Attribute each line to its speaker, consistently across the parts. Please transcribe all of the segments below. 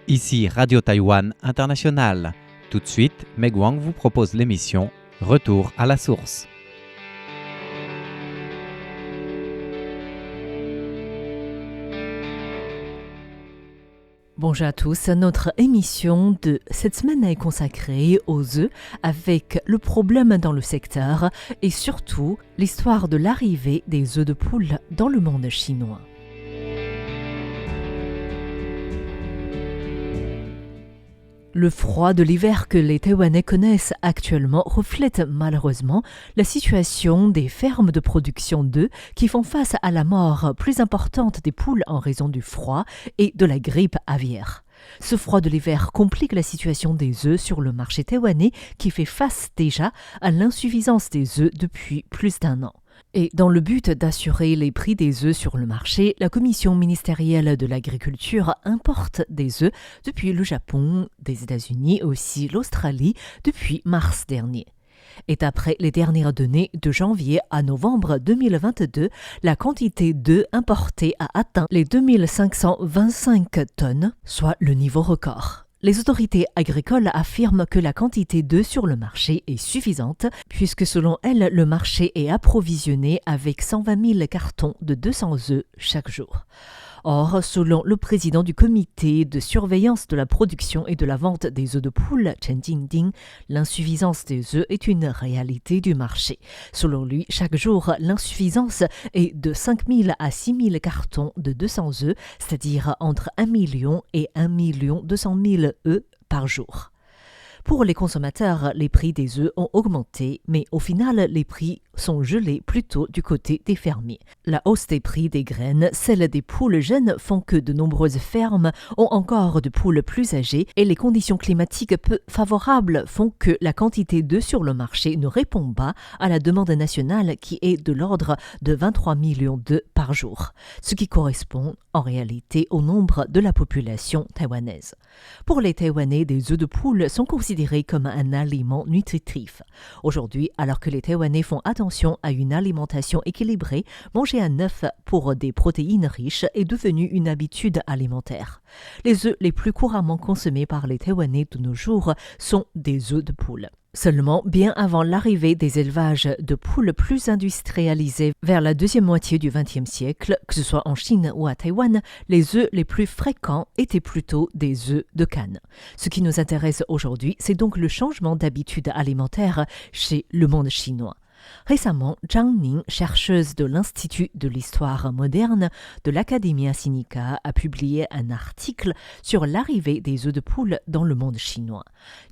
Speaker 1: Ici Radio Taïwan International. Tout de suite, Meg Wang vous propose l'émission Retour à la source.
Speaker 2: Bonjour à tous, notre émission de cette semaine est consacrée aux œufs avec le problème dans le secteur et surtout l'histoire de l'arrivée des œufs de poule dans le monde chinois. Le froid de l'hiver que les Taïwanais connaissent actuellement reflète malheureusement la situation des fermes de production d'œufs qui font face à la mort plus importante des poules en raison du froid et de la grippe aviaire. Ce froid de l'hiver complique la situation des œufs sur le marché taïwanais qui fait face déjà à l'insuffisance des œufs depuis plus d'un an. Et dans le but d'assurer les prix des œufs sur le marché, la Commission ministérielle de l'agriculture importe des œufs depuis le Japon, des États-Unis et aussi l'Australie depuis mars dernier. Et d'après les dernières données de janvier à novembre 2022, la quantité d'œufs importés a atteint les 2525 tonnes, soit le niveau record. Les autorités agricoles affirment que la quantité d'œufs sur le marché est suffisante, puisque selon elles, le marché est approvisionné avec 120 000 cartons de 200 œufs chaque jour. Or, selon le président du comité de surveillance de la production et de la vente des œufs de poule, Chen Jingding, l'insuffisance des œufs est une réalité du marché. Selon lui, chaque jour, l'insuffisance est de 5 000 à 6 000 cartons de 200 œufs, c'est-à-dire entre 1 million et 1 200 000 œufs par jour. Pour les consommateurs, les prix des œufs ont augmenté, mais au final, les prix sont gelés plutôt du côté des fermiers. La hausse des prix des graines, celle des poules jeunes, font que de nombreuses fermes ont encore de poules plus âgées et les conditions climatiques peu favorables font que la quantité d'œufs sur le marché ne répond pas à la demande nationale qui est de l'ordre de 23 millions d'œufs par jour, ce qui correspond en réalité au nombre de la population taïwanaise. Pour les Taïwanais, des œufs de poule sont considérés comme un aliment nutritif. Aujourd'hui, alors que les Taïwanais font attention à une alimentation équilibrée, manger un œuf pour des protéines riches est devenu une habitude alimentaire. Les œufs les plus couramment consommés par les Taïwanais de nos jours sont des œufs de poule. Seulement, bien avant l'arrivée des élevages de poules plus industrialisés vers la deuxième moitié du XXe siècle, que ce soit en Chine ou à Taïwan, les œufs les plus fréquents étaient plutôt des œufs de canne. Ce qui nous intéresse aujourd'hui, c'est donc le changement d'habitude alimentaire chez le monde chinois. Récemment, Zhang Ning, chercheuse de l'Institut de l'Histoire moderne de l'Academia Sinica, a publié un article sur l'arrivée des œufs de poule dans le monde chinois.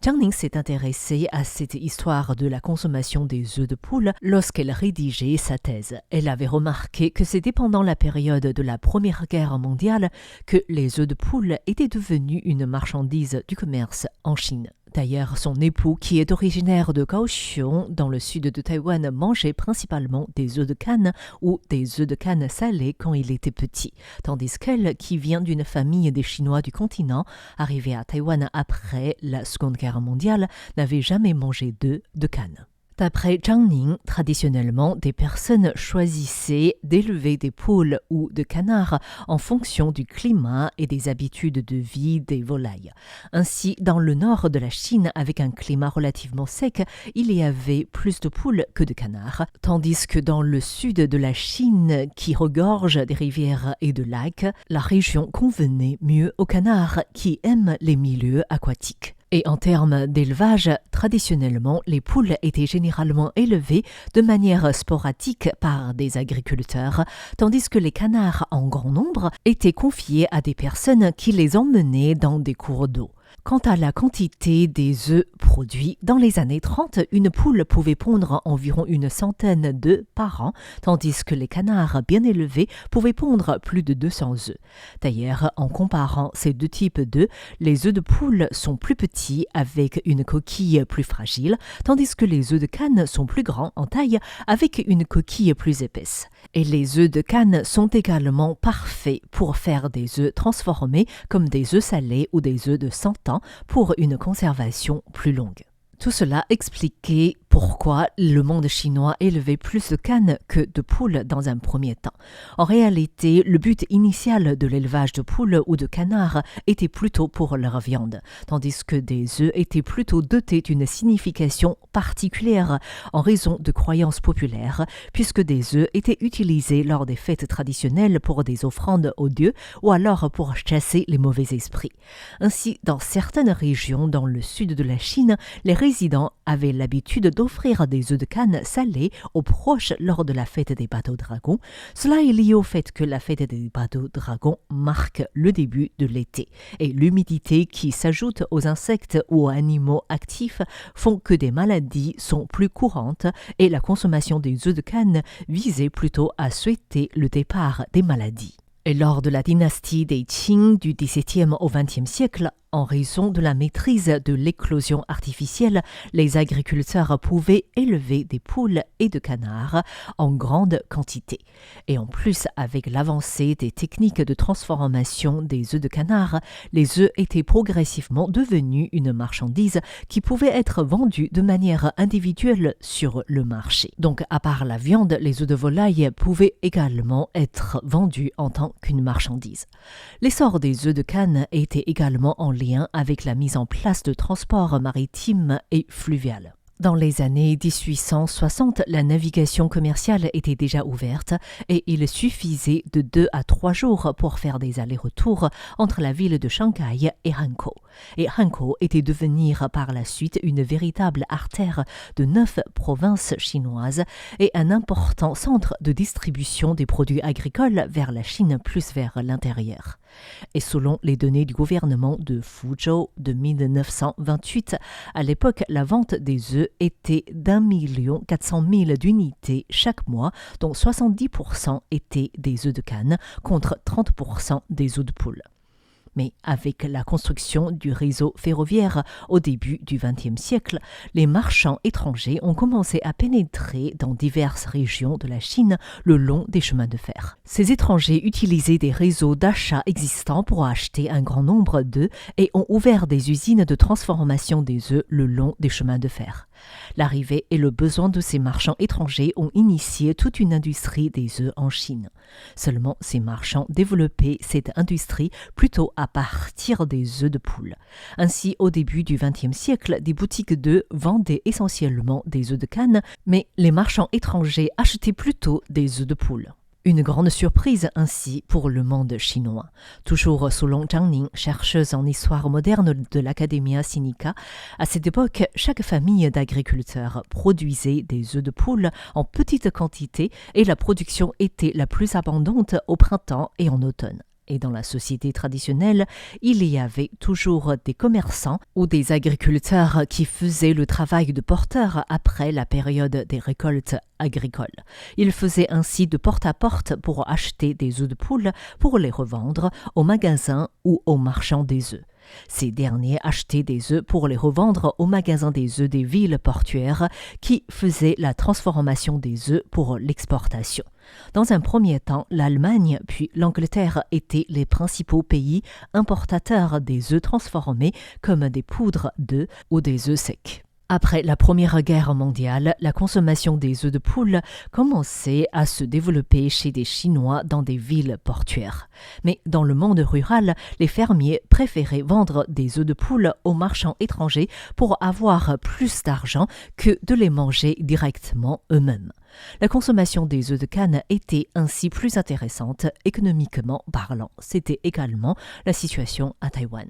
Speaker 2: Zhang Ning s'est intéressée à cette histoire de la consommation des œufs de poule lorsqu'elle rédigeait sa thèse. Elle avait remarqué que c'était pendant la période de la Première Guerre mondiale que les œufs de poule étaient devenus une marchandise du commerce en Chine. D'ailleurs, son époux, qui est originaire de Kaohsiung, dans le sud de Taïwan, mangeait principalement des œufs de canne ou des œufs de canne salés quand il était petit, tandis qu'elle, qui vient d'une famille des Chinois du continent, arrivée à Taïwan après la Seconde Guerre mondiale, n'avait jamais mangé d'œufs de canne. D'après Zhang Ning, traditionnellement, des personnes choisissaient d'élever des poules ou de canards en fonction du climat et des habitudes de vie des volailles. Ainsi, dans le nord de la Chine, avec un climat relativement sec, il y avait plus de poules que de canards, tandis que dans le sud de la Chine, qui regorge des rivières et de lacs, la région convenait mieux aux canards qui aiment les milieux aquatiques. Et en termes d'élevage, traditionnellement, les poules étaient généralement élevées de manière sporadique par des agriculteurs, tandis que les canards en grand nombre étaient confiés à des personnes qui les emmenaient dans des cours d'eau. Quant à la quantité des œufs produits, dans les années 30, une poule pouvait pondre environ une centaine d'œufs par an, tandis que les canards bien élevés pouvaient pondre plus de 200 œufs. D'ailleurs, en comparant ces deux types d'œufs, les œufs de poule sont plus petits avec une coquille plus fragile, tandis que les œufs de canne sont plus grands en taille avec une coquille plus épaisse. Et les œufs de canne sont également parfaits pour faire des œufs transformés comme des œufs salés ou des œufs de 100 ans pour une conservation plus longue. Tout cela expliqué pourquoi le monde chinois élevait plus de cannes que de poules dans un premier temps. En réalité, le but initial de l'élevage de poules ou de canards était plutôt pour leur viande, tandis que des œufs étaient plutôt dotés d'une signification particulière en raison de croyances populaires, puisque des œufs étaient utilisés lors des fêtes traditionnelles pour des offrandes aux dieux ou alors pour chasser les mauvais esprits. Ainsi, dans certaines régions dans le sud de la Chine, les résidents avaient l'habitude d'offrir des œufs de canne salés aux proches lors de la fête des bateaux dragons. Cela est lié au fait que la fête des bateaux dragons marque le début de l'été et l'humidité qui s'ajoute aux insectes ou aux animaux actifs font que des maladies sont plus courantes et la consommation des œufs de canne visait plutôt à souhaiter le départ des maladies. Et lors de la dynastie des Qing du XVIIe au XXe siècle, en raison de la maîtrise de l'éclosion artificielle, les agriculteurs pouvaient élever des poules et de canards en grande quantité. Et en plus, avec l'avancée des techniques de transformation des œufs de canard, les œufs étaient progressivement devenus une marchandise qui pouvait être vendue de manière individuelle sur le marché. Donc, à part la viande, les œufs de volaille pouvaient également être vendus en tant qu'une marchandise. L'essor des œufs de canne était également en lien avec la mise en place de transports maritimes et fluvial. Dans les années 1860, la navigation commerciale était déjà ouverte et il suffisait de 2 à 3 jours pour faire des allers-retours entre la ville de Shanghai et Hankou. Et Hankou était devenir par la suite une véritable artère de 9 provinces chinoises et un important centre de distribution des produits agricoles vers la Chine plus vers l'intérieur. Et selon les données du gouvernement de Fuzhou de 1928, à l'époque, la vente des œufs était d'1 400 000 d'unités chaque mois, dont 70% étaient des œufs de canne contre 30% des œufs de poule. Mais avec la construction du réseau ferroviaire au début du XXe siècle, les marchands étrangers ont commencé à pénétrer dans diverses régions de la Chine le long des chemins de fer. Ces étrangers utilisaient des réseaux d'achat existants pour acheter un grand nombre d'œufs et ont ouvert des usines de transformation des œufs le long des chemins de fer. L'arrivée et le besoin de ces marchands étrangers ont initié toute une industrie des œufs en Chine. Seulement, ces marchands développaient cette industrie plutôt à partir des œufs de poule. Ainsi, au début du XXe siècle, des boutiques d'œufs vendaient essentiellement des œufs de canne, mais les marchands étrangers achetaient plutôt des œufs de poule. Une grande surprise ainsi pour le monde chinois. Toujours selon Zhang Ning, chercheuse en histoire moderne de l'Academia Sinica, à cette époque, chaque famille d'agriculteurs produisait des œufs de poule en petite quantité et la production était la plus abondante au printemps et en automne. Et dans la société traditionnelle, il y avait toujours des commerçants ou des agriculteurs qui faisaient le travail de porteur après la période des récoltes agricoles. Ils faisaient ainsi de porte à porte pour acheter des œufs de poule pour les revendre aux magasins ou aux marchands des œufs. Ces derniers achetaient des œufs pour les revendre aux magasins des œufs des villes portuaires qui faisaient la transformation des œufs pour l'exportation. Dans un premier temps, l'Allemagne puis l'Angleterre étaient les principaux pays importateurs des œufs transformés comme des poudres d'œufs ou des œufs secs. Après la Première Guerre mondiale, la consommation des œufs de poule commençait à se développer chez des Chinois dans des villes portuaires. Mais dans le monde rural, les fermiers préféraient vendre des œufs de poule aux marchands étrangers pour avoir plus d'argent que de les manger directement eux-mêmes. La consommation des œufs de canne était ainsi plus intéressante économiquement parlant. C'était également la situation à Taïwan.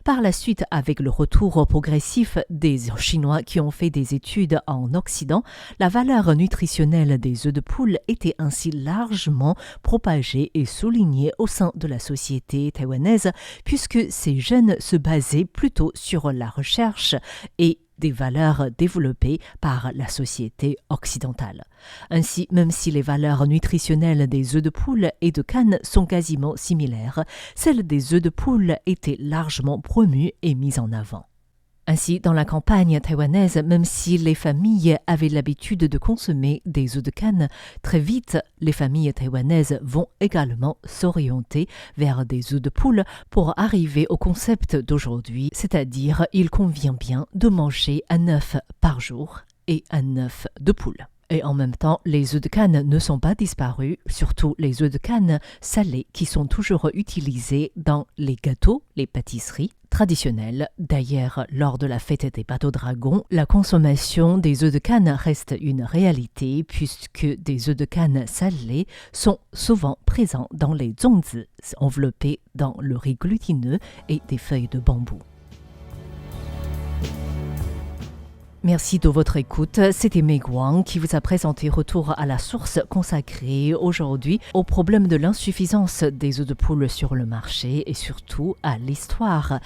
Speaker 2: Par la suite, avec le retour progressif des Chinois qui ont fait des études en Occident, la valeur nutritionnelle des œufs de poule était ainsi largement propagée et soulignée au sein de la société taïwanaise, puisque ces jeunes se basaient plutôt sur la recherche et des valeurs développées par la société occidentale. Ainsi, même si les valeurs nutritionnelles des œufs de poule et de canne sont quasiment similaires, celles des œufs de poule étaient largement promues et mises en avant. Ainsi, dans la campagne taïwanaise, même si les familles avaient l'habitude de consommer des œufs de canne, très vite, les familles taïwanaises vont également s'orienter vers des œufs de poule pour arriver au concept d'aujourd'hui, c'est-à-dire il convient bien de manger un œuf par jour et un œuf de poule. Et en même temps, les œufs de canne ne sont pas disparus, surtout les œufs de canne salés qui sont toujours utilisés dans les gâteaux, les pâtisseries traditionnelles. D'ailleurs, lors de la fête des bateaux dragons, la consommation des œufs de canne reste une réalité puisque des œufs de canne salés sont souvent présents dans les zongzi, enveloppés dans le riz glutineux et des feuilles de bambou. Merci de votre écoute. C'était Meg Wang qui vous a présenté Retour à la source consacré aujourd'hui au problème de l'insuffisance des œufs de poule sur le marché et surtout à l'histoire